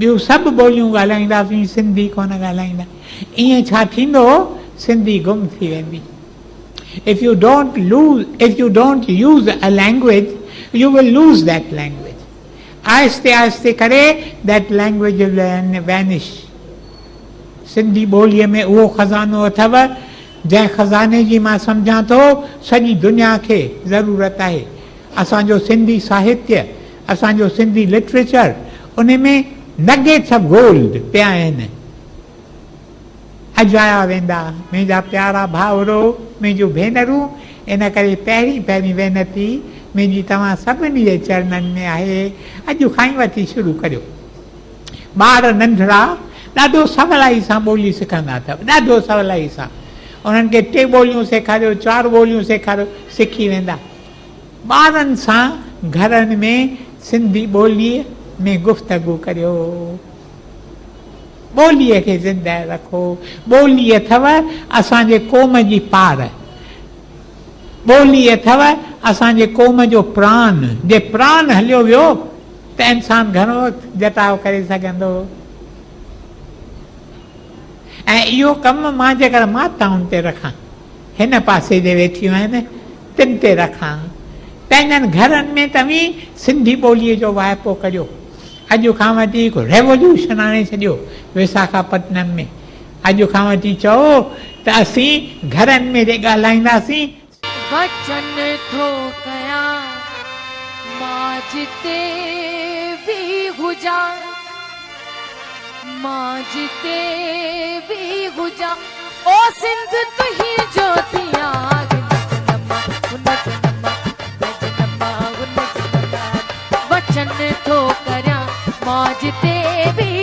ॿियूं सभु ॿोलियूं ॻाल्हाईंदासीं, सिंधी कोन ॻाल्हाईंदा। ईअं छा थींदो, सिंधी गुम थी वेंदी। If you don't use a language, you will lose that language. आहिस्ते आहिस्ते करे that language will vanish. Sindhi ॿोलीअ में उहो खज़ानो अथव जंहिं खज़ाने जी मां सम्झां थो सॼी दुनिया खे ज़रूरत आहे। असांजो सिंधी साहित्य, असांजो सिंधी लिटरेचर, उन में नगेट्स ऑफ गोल्ड पिया आहिनि। अजाया वेंदा मुंहिंजा प्यारा भाउरो, मुंहिंजूं भेनरूं। इन करे पहिरीं पहिरीं वेनती मुंहिंजी तव्हां सभिनी जे चरणनि में आहे, अॼु खां ई वठी शुरू करियो। ॿार नंढड़ा ॾाढो सवलाई सां ॿोली सिखंदा अथव, ॾाढो सवलाई सां। उन्हनि खे 3 ॿोलियूं सेखारियो, 4 ॿोलियूं सेखारियो, सिखी वेंदा। ॿारनि सां घरनि में सिंधी ॿोलीअ में गुफ़्तगू करियो, ॿोलीअ खे ज़िंदा रखो। ॿोली अथव असांजे क़ौम जी पार, ॿोली अथव असांजे क़ौम जो प्राण। जे प्राण हलियो वियो त इंसानु घणो जटाव करे सघंदो। ऐं इहो कमु मां जेकर माताउनि ते रखां, हिन पासे जे वेठियूं आहिनि, तिन ते रखां। पंहिंजनि घरनि में तव्हीं सिंधी ॿोलीअ जो वाइपो करियो। अॼु खां वठी हिकु रेवोल्यूशन आणे छॾियो विशाखापटनम में। अॼु खां वठी चओ त असीं घरनि में जे ॻाल्हाईंदासीं। वचन थो कयां मां जिते बि हुजां, मां जिते बि हुजां, ओ सिंध तुंहिंजी ज्योतिया। वचन थो करियां मां जिते बि